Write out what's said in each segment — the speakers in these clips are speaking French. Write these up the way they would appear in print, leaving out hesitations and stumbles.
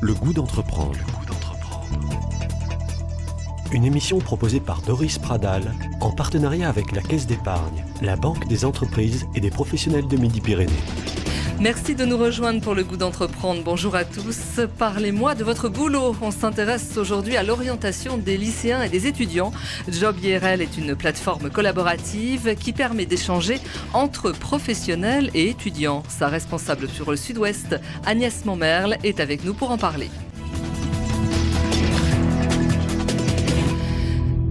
Le goût d'entreprendre. Une émission proposée par Doris Pradal en partenariat avec la Caisse d'épargne, la Banque des entreprises et des professionnels de Midi-Pyrénées. Merci de nous rejoindre pour le goût d'entreprendre. Bonjour à tous. Parlez-moi de votre boulot. On s'intéresse aujourd'hui à l'orientation des lycéens et des étudiants. Job IRL est une plateforme collaborative qui permet d'échanger entre professionnels et étudiants. Sa responsable sur le Sud-Ouest, Agnès Montmerle, est avec nous pour en parler.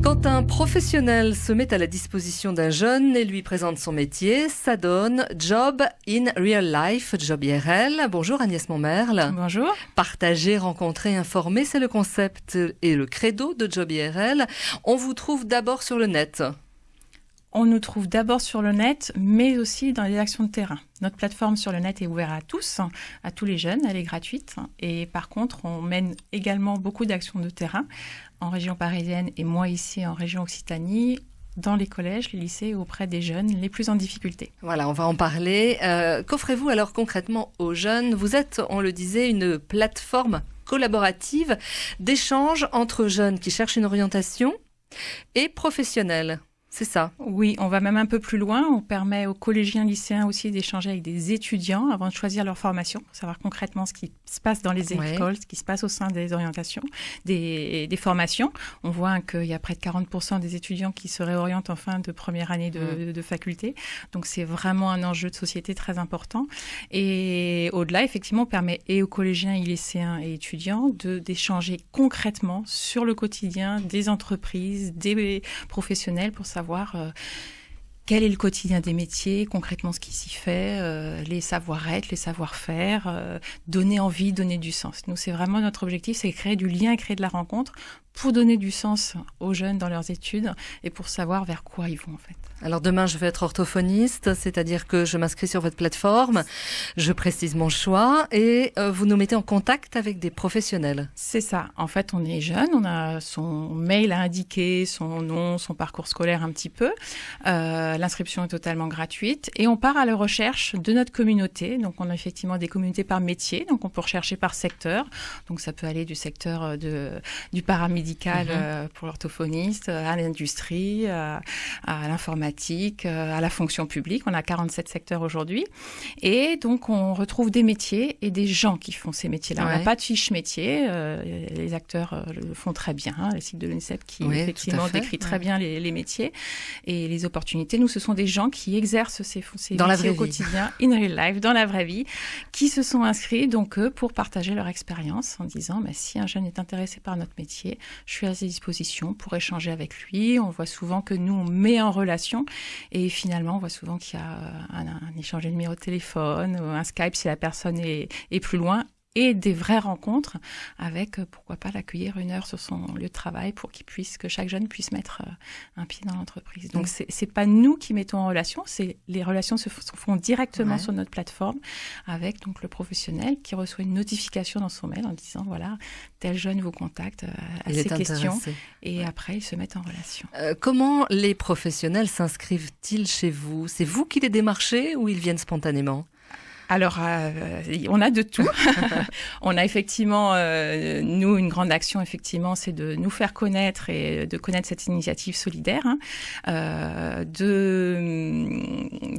Quand un professionnel se met à la disposition d'un jeune et lui présente son métier, ça donne Job in Real Life, Job IRL. Bonjour Agnès Montmerle. Bonjour. Partager, rencontrer, informer, c'est le concept et le credo de Job IRL. On vous trouve d'abord sur le net. On nous trouve d'abord sur le net, mais aussi dans les actions de terrain. Notre plateforme sur le net est ouverte à tous les jeunes, elle est gratuite. Et par contre, on mène également beaucoup d'actions de terrain en région parisienne et moi ici en région Occitanie, dans les collèges, les lycées, auprès des jeunes les plus en difficulté. Voilà, on va en parler. Qu'offrez-vous alors concrètement aux jeunes ? Vous êtes, on le disait, une plateforme collaborative d'échange entre jeunes qui cherchent une orientation et professionnels. C'est ça. Oui, on va même un peu plus loin. On permet aux collégiens, lycéens aussi d'échanger avec des étudiants avant de choisir leur formation, pour savoir concrètement ce qui se passe dans les écoles, ce qui se passe au sein des orientations, des formations. On voit qu'il y a près de 40% des étudiants qui se réorientent en fin de première année de faculté. Donc, c'est vraiment un enjeu de société très important. Et au-delà, effectivement, on permet et aux collégiens, lycéens et étudiants d'échanger concrètement sur le quotidien des entreprises, des professionnels pour savoir quel est le quotidien des métiers, concrètement ce qui s'y fait, les savoir-être, les savoir-faire, donner envie, donner du sens. Nous, c'est vraiment notre objectif, c'est créer du lien, créer de la rencontre pour donner du sens aux jeunes dans leurs études et pour savoir vers quoi ils vont en fait. Alors demain, je vais être orthophoniste, c'est-à-dire que je m'inscris sur votre plateforme, je précise mon choix et vous nous mettez en contact avec des professionnels. C'est ça. En fait, on est jeune, on a son mail à indiquer, son nom, son parcours scolaire un petit peu. L'inscription est totalement gratuite et on part à la recherche de notre communauté. Donc, on a effectivement des communautés par métier, donc on peut rechercher par secteur. Donc, ça peut aller du secteur du paramédical pour l'orthophoniste, à l'industrie, à l'informatique, à la fonction publique. On a 47 secteurs aujourd'hui. Et donc, on retrouve des métiers et des gens qui font ces métiers-là. Ouais. On n'a pas de fiche métier. Les acteurs le font très bien. Le site de l'UNICEF qui, effectivement, décrit très bien les métiers et les opportunités. Nous, ce sont des gens qui exercent ces métiers au quotidien, in real life, dans la vraie vie, qui se sont inscrits donc pour partager leur expérience en disant si un jeune est intéressé par notre métier, je suis à ses dispositions pour échanger avec lui. On voit souvent que nous, on met en relation et finalement, on voit souvent qu'il y a un échange de numéro de téléphone, un Skype si la personne est plus loin et des vraies rencontres avec, pourquoi pas, l'accueillir 1 heure sur son lieu de travail pour que chaque jeune puisse mettre un pied dans l'entreprise. Donc, c'est pas nous qui mettons en relation, les relations se font directement sur notre plateforme avec donc le professionnel qui reçoit une notification dans son mail en disant, voilà, tel jeune vous contacte à ces questions et après, ils se mettent en relation. Comment les professionnels s'inscrivent-ils chez vous ? C'est vous qui les démarchez ou ils viennent spontanément ? Alors, on a de tout. On a effectivement, nous, une grande action, effectivement, c'est de nous faire connaître et de connaître cette initiative solidaire de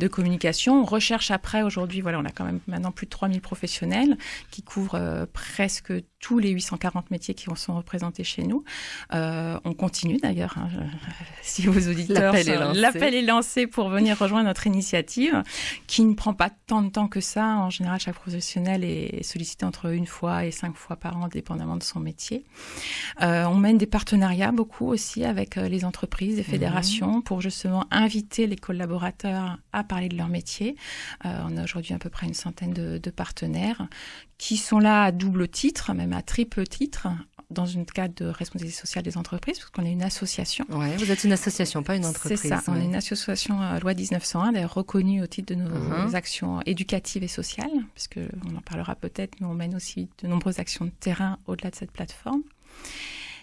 communication. On recherche après, aujourd'hui, voilà, on a quand même maintenant plus de 3000 professionnels qui couvrent presque tous les 840 métiers qui sont représentés chez nous. On continue d'ailleurs, si vos auditeurs... L'appel est lancé pour venir rejoindre notre initiative qui ne prend pas tant de temps que ça. En général, chaque professionnel est sollicité entre 1 fois et 5 fois par an, dépendamment de son métier. On mène des partenariats beaucoup aussi avec les entreprises, les fédérations, pour justement inviter les collaborateurs à parler de leur métier. On a aujourd'hui à peu près une centaine de partenaires qui sont là à double titre, même à triple titre, dans une cadre de responsabilité sociale des entreprises, parce qu'on est une association. Ouais, vous êtes une association, pas une entreprise. C'est ça, on est une association loi 1901, d'ailleurs reconnue au titre de nos actions éducatives et sociales, puisque on en parlera peut-être, mais on mène aussi de nombreuses actions de terrain au-delà de cette plateforme.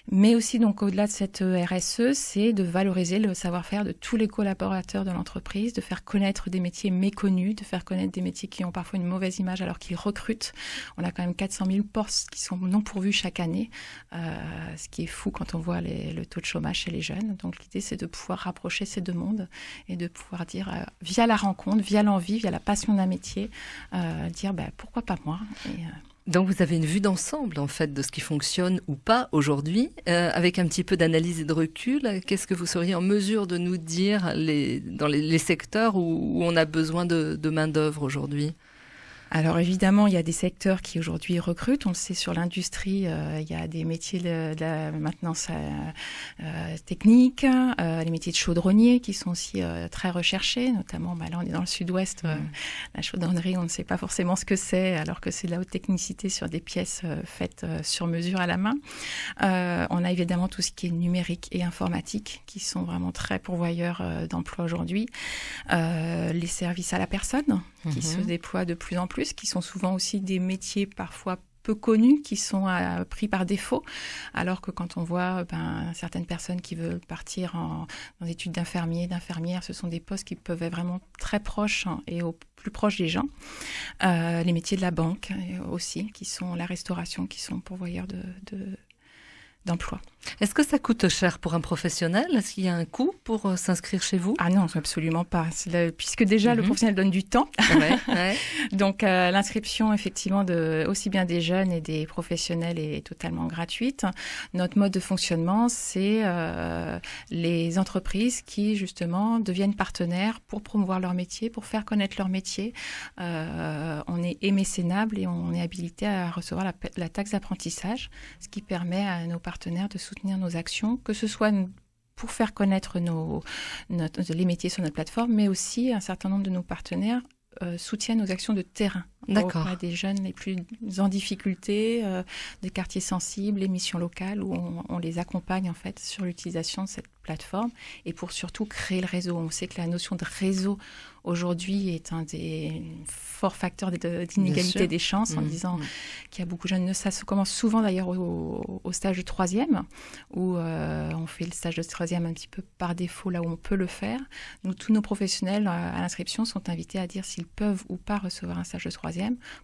Mais aussi, donc, au-delà de cette RSE, c'est de valoriser le savoir-faire de tous les collaborateurs de l'entreprise, de faire connaître des métiers méconnus, de faire connaître des métiers qui ont parfois une mauvaise image alors qu'ils recrutent. On a quand même 400 000 postes qui sont non pourvus chaque année, ce qui est fou quand on voit le taux de chômage chez les jeunes. Donc, l'idée, c'est de pouvoir rapprocher ces deux mondes et de pouvoir dire, via la rencontre, via l'envie, via la passion d'un métier, dire pourquoi pas moi. Donc vous avez une vue d'ensemble en fait de ce qui fonctionne ou pas aujourd'hui, avec un petit peu d'analyse et de recul. Qu'est-ce que vous seriez en mesure de nous dire dans les secteurs où on a besoin de main-d'œuvre aujourd'hui ? Alors évidemment, il y a des secteurs qui aujourd'hui recrutent. On le sait sur l'industrie, il y a des métiers de la maintenance technique, les métiers de chaudronnier qui sont aussi très recherchés. Notamment, là on est dans le sud-ouest, la chaudronnerie, on ne sait pas forcément ce que c'est, alors que c'est de la haute technicité sur des pièces faites sur mesure à la main. On a évidemment tout ce qui est numérique et informatique qui sont vraiment très pourvoyeurs d'emplois aujourd'hui. Les services à la personne qui se déploient de plus en plus, qui sont souvent aussi des métiers parfois peu connus, qui sont pris par défaut, alors que quand on voit certaines personnes qui veulent partir dans des études d'infirmières, ce sont des postes qui peuvent être vraiment très proches et au plus proche des gens. Les métiers de la banque aussi, qui sont la restauration, qui sont pourvoyeurs d'emploi. Est-ce que ça coûte cher pour un professionnel ? Est-ce qu'il y a un coût pour s'inscrire chez vous ? Ah non, absolument pas. Puisque déjà, le professionnel donne du temps. Ouais. Donc, l'inscription, effectivement, aussi bien des jeunes et des professionnels est totalement gratuite. Notre mode de fonctionnement, c'est les entreprises qui, justement, deviennent partenaires pour promouvoir leur métier, pour faire connaître leur métier. On est mécénable et on est habilité à recevoir la taxe d'apprentissage, ce qui permet à nos partenaires de soutenir nos actions, que ce soit pour faire connaître les métiers sur notre plateforme, mais aussi un certain nombre de nos partenaires soutiennent nos actions de terrain. D'accord. Auprès des jeunes les plus en difficulté, des quartiers sensibles, les missions locales, où on les accompagne en fait sur l'utilisation de cette plateforme et pour surtout créer le réseau. On sait que la notion de réseau aujourd'hui est un des forts facteurs d'inégalité des chances, en disant qu'il y a beaucoup de jeunes. Ça se commence souvent d'ailleurs au stage de troisième, où on fait le stage de troisième un petit peu par défaut, là où on peut le faire. Nous, tous nos professionnels à l'inscription sont invités à dire s'ils peuvent ou pas recevoir un stage de troisième,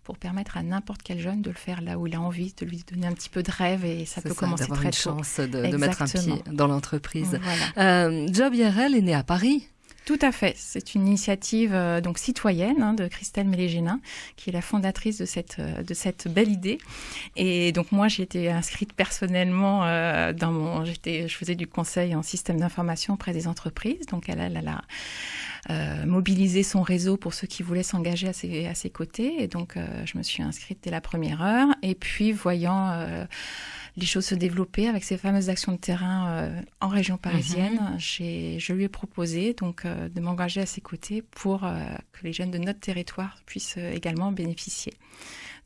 pour permettre à n'importe quel jeune de le faire là où il a envie, de lui donner un petit peu de rêve, et ça peut commencer très tôt. D'avoir une chance de mettre un pied dans l'entreprise. Voilà. Job IRL est né à Paris. Tout à fait. C'est une initiative donc citoyenne de Christelle Mélégénin, qui est la fondatrice de cette belle idée. Et donc moi, j'ai été inscrite personnellement je faisais du conseil en système d'information auprès des entreprises. Donc elle a mobiliser son réseau pour ceux qui voulaient s'engager à ses côtés. Et donc, je me suis inscrite dès la première heure. Et puis, voyant les choses se développer avec ces fameuses actions de terrain en région parisienne, je lui ai proposé donc de m'engager à ses côtés pour que les jeunes de notre territoire puissent également bénéficier.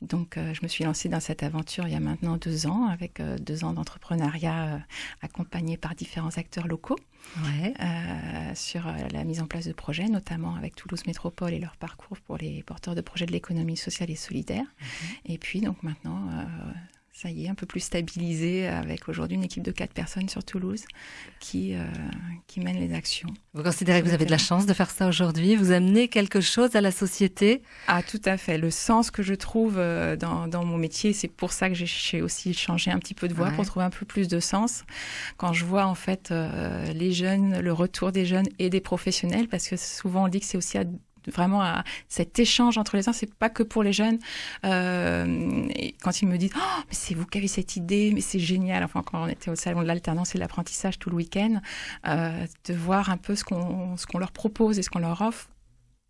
Donc, je me suis lancée dans cette aventure il y a maintenant 2 ans, avec 2 ans d'entrepreneuriat accompagné par différents acteurs locaux sur la mise en place de projets, notamment avec Toulouse Métropole et leur parcours pour les porteurs de projets de l'économie sociale et solidaire. Et puis, donc maintenant, ça y est, un peu plus stabilisé, avec aujourd'hui une équipe de 4 personnes sur Toulouse qui mène les actions. Vous considérez que vous avez de la chance de faire ça aujourd'hui ? Vous amenez quelque chose à la société ? Ah, tout à fait. Le sens que je trouve dans mon métier, c'est pour ça que j'ai aussi changé un petit peu de voie, pour trouver un peu plus de sens. Quand je vois en fait les jeunes, le retour des jeunes et des professionnels, parce que souvent on dit que c'est aussi vraiment à cet échange entre les uns, c'est pas que pour les jeunes. Et quand ils me disent mais c'est vous qui avez cette idée, mais c'est génial. Enfin, quand on était au salon de l'alternance et de l'apprentissage tout le week-end, de voir un peu ce qu'on leur propose et ce qu'on leur offre.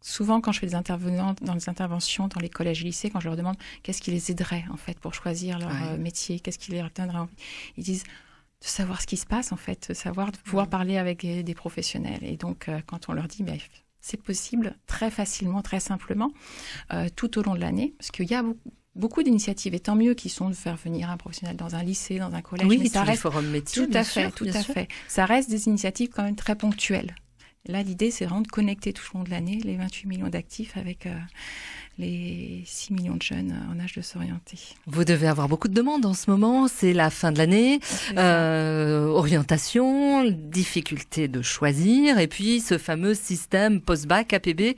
Souvent, quand je fais des interventions dans les collèges et lycées, quand je leur demande qu'est-ce qui les aiderait en fait pour choisir leur métier, qu'est-ce qui leur donnerait envie, ils disent de savoir ce qui se passe en fait, de pouvoir parler avec des professionnels. Et donc, quand on leur dit c'est possible très facilement, très simplement, tout au long de l'année, parce qu'il y a beaucoup d'initiatives, et tant mieux, qui sont de faire venir un professionnel dans un lycée, dans un collège. Oui, mais ça reste les forums métiers, tout à fait. Ça reste des initiatives quand même très ponctuelles. Là, l'idée, c'est vraiment de connecter tout au long de l'année les 28 millions d'actifs avec les 6 millions de jeunes en âge de s'orienter. Vous devez avoir beaucoup de demandes en ce moment, c'est la fin de l'année, orientation, difficulté de choisir, et puis ce fameux système post-bac APB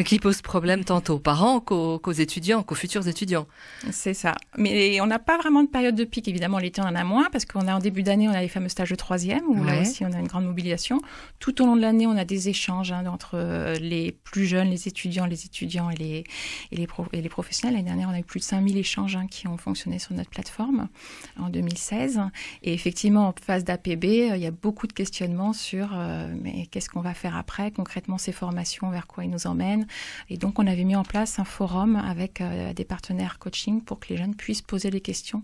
qui pose problème tant aux parents qu'aux étudiants, qu'aux futurs étudiants. C'est ça. Mais on n'a pas vraiment de période de pic, évidemment, l'été on en a moins, parce qu'on a en début d'année, on a les fameux stages de troisième, où là aussi on a une grande mobilisation. Tout au long de l'année, on a des échanges entre les plus jeunes, les étudiants et les professionnels. L'année dernière, on a eu plus de 5000 échanges qui ont fonctionné sur notre plateforme en 2016. Et effectivement, en phase d'APB, il y a beaucoup de questionnements sur mais qu'est-ce qu'on va faire après, concrètement ces formations, vers quoi ils nous emmènent. Et donc, on avait mis en place un forum avec des partenaires coaching pour que les jeunes puissent poser les questions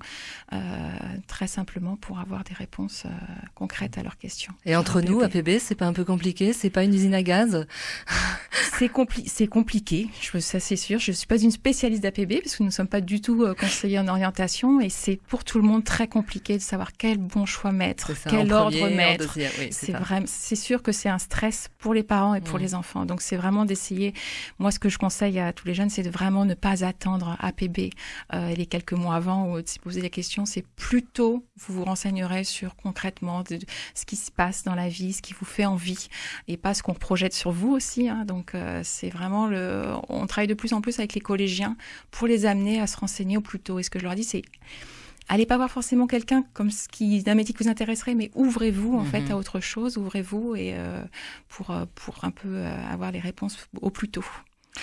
très simplement pour avoir des réponses concrètes à leurs questions. Et entre nous, APB, c'est pas un peu compliqué? C'est pas une usine à gaz? C'est compliqué, ça c'est sûr. Je ne suis pas une spécialiste d'APB parce que nous ne sommes pas du tout conseillers en orientation et c'est pour tout le monde très compliqué de savoir quel bon choix mettre, quel ordre mettre. Oui, c'est sûr que c'est un stress pour les parents et pour les enfants. Donc c'est vraiment d'essayer, moi ce que je conseille à tous les jeunes, c'est de vraiment ne pas attendre APB les quelques mois avant ou de se poser la question, c'est plutôt vous vous renseignerez sur concrètement ce qui se passe dans la vie, ce qui vous fait envie et pas ce qu'on projette sur vous aussi. Donc c'est vraiment on travaille de plus en plus avec les collégiens pour les amener à se renseigner au plus tôt. Et ce que je leur dis, c'est allez pas voir forcément quelqu'un comme d'un métier qui vous intéresserait, mais ouvrez-vous en fait à autre chose, ouvrez-vous et pour un peu avoir les réponses au plus tôt.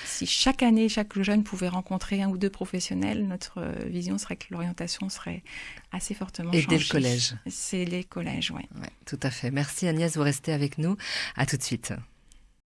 Si chaque année, chaque jeune pouvait rencontrer un ou deux professionnels, notre vision serait que l'orientation serait assez fortement changée. Et dès le collège. C'est les collèges, oui. Ouais, tout à fait. Merci Agnès, vous restez avec nous. À tout de suite.